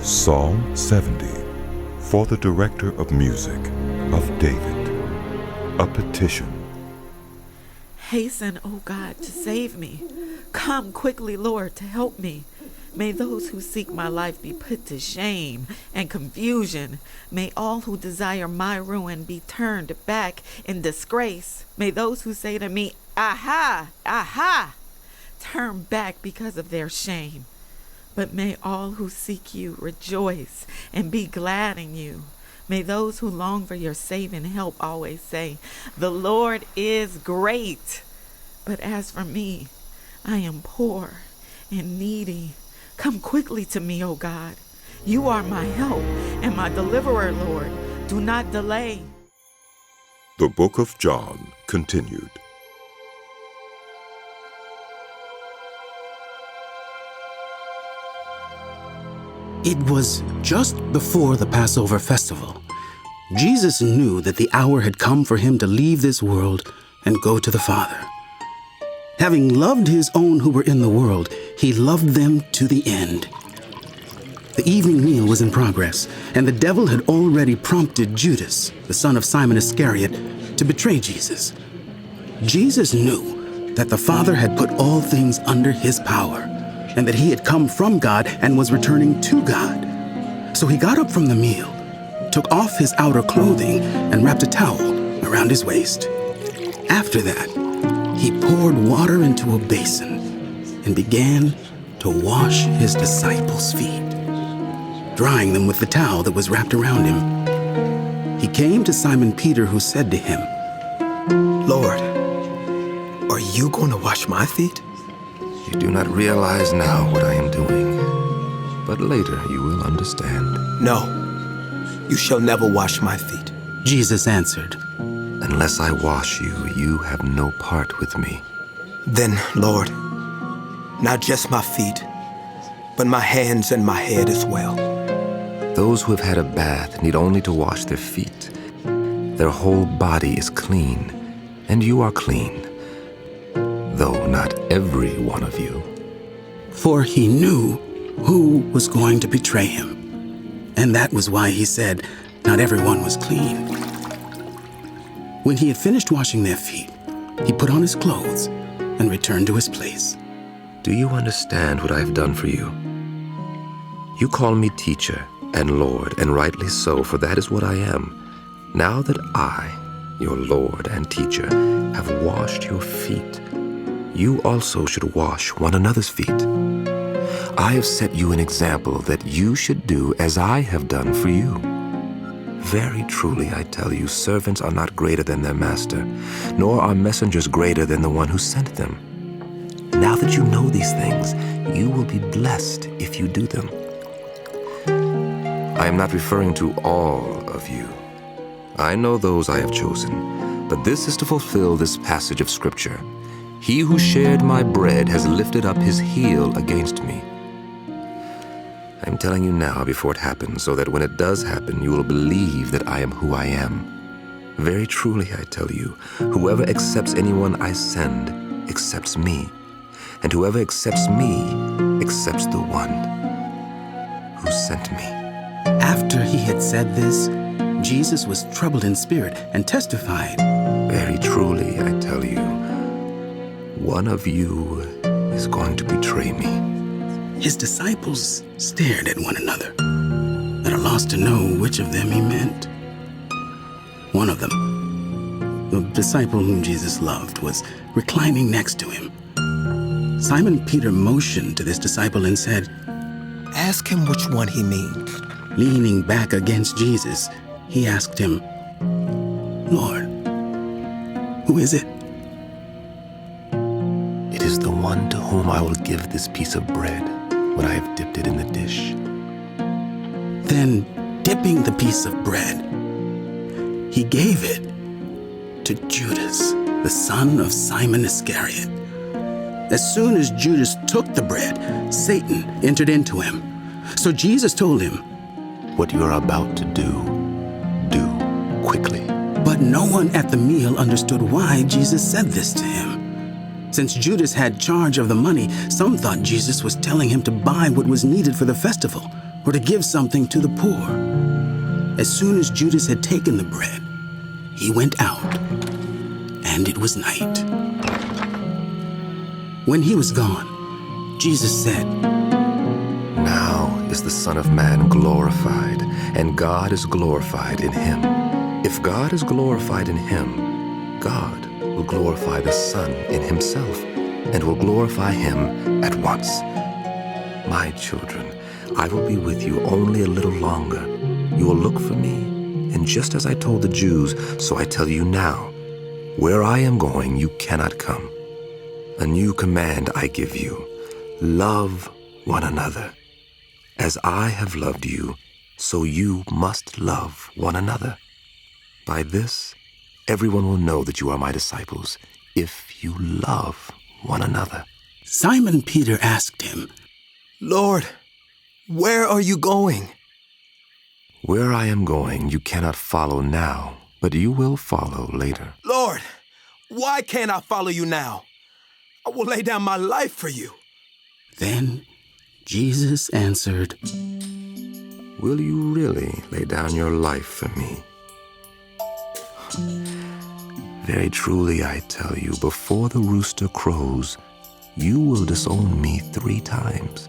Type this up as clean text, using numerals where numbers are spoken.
Psalm 70, for the Director of Music, of David, a petition. Hasten, O God, to save me. Come quickly, Lord, to help me. May those who seek my life be put to shame and confusion. May all who desire my ruin be turned back in disgrace. May those who say to me, "Aha, aha," turn back because of their shame. But may all who seek you rejoice and be glad in you. May those who long for your saving help always say, "The Lord is great." But as for me, I am poor and needy. Come quickly to me, O God. You are my help and my deliverer, Lord. Do not delay. The Book of John continued. It was just before the Passover festival. Jesus knew that the hour had come for him to leave this world and go to the Father. Having loved his own who were in the world, he loved them to the end. The evening meal was in progress, and the devil had already prompted Judas, the son of Simon Iscariot, to betray Jesus. Jesus knew that the Father had put all things under his power, and that he had come from God and was returning to God. So he got up from the meal, took off his outer clothing, and wrapped a towel around his waist. After that, he poured water into a basin and began to wash his disciples' feet, drying them with the towel that was wrapped around him. He came to Simon Peter, who said to him, "Lord, are you going to wash my feet?" You do not realize now what I am doing, but later you will understand. "No, you shall never wash my feet." Jesus answered, Unless I wash you, you have no part with me. "Then, Lord, not just my feet, but my hands and my head as well." Those who have had a bath need only to wash their feet. Their whole body is clean, and you are clean, though not every one of you. for he knew who was going to betray him. And that was why he said, not everyone was clean. When he had finished washing their feet, he put on his clothes and returned to his place. Do you understand what I have done for you? You call me teacher and Lord, and rightly so, for that is what I am. Now that I, your Lord and teacher, have washed your feet, you also should wash one another's feet. I have set you an example that you should do as I have done for you. Very truly, I tell you, servants are not greater than their master, nor are messengers greater than the one who sent them. Now that you know these things, you will be blessed if you do them. I am not referring to all of you. I know those I have chosen, but this is to fulfill this passage of Scripture. He who shared my bread has lifted up his heel against me. I am telling you now before it happens, so that when it does happen, you will believe that I am who I am. Very truly, I tell you, whoever accepts anyone I send accepts me, and whoever accepts me accepts the one who sent me. After he had said this, Jesus was troubled in spirit and testified, Very truly, I tell you, one of you is going to betray me. His disciples stared at one another, at a loss to know which of them he meant. One of them, the disciple whom Jesus loved, was reclining next to him. Simon Peter motioned to this disciple and said, Ask him which one he means. Leaning back against Jesus, he asked him, Lord, who is it? It is the one to whom I will give this piece of bread when I have dipped it in the dish. Then, dipping the piece of bread, he gave it to Judas, the son of Simon Iscariot. As soon as Judas took the bread, Satan entered into him. So Jesus told him, What you are about to do quickly. But no one at the meal understood why Jesus said this to him. Since Judas had charge of the money, some thought Jesus was telling him to buy what was needed for the festival, or to give something to the poor. As soon as Judas had taken the bread, he went out, and it was night. When he was gone, Jesus said, Now is the Son of Man glorified, and God is glorified in him. If God is glorified in him, God will glorify the Son in himself, and will glorify him at once. My children, I will be with you only a little longer. You will look for me, and just as I told the Jews, so I tell you now, where I am going, you cannot come. A new command I give you, love one another. As I have loved you, so you must love one another. By this, everyone will know that you are my disciples, if you love one another. Simon Peter asked him, Lord, where are you going? Where I am going, you cannot follow now, but you will follow later. Lord, why can't I follow you now? I will lay down my life for you. Then Jesus answered, Will you really lay down your life for me? Very truly I tell you, before the rooster crows, you will disown me 3 times.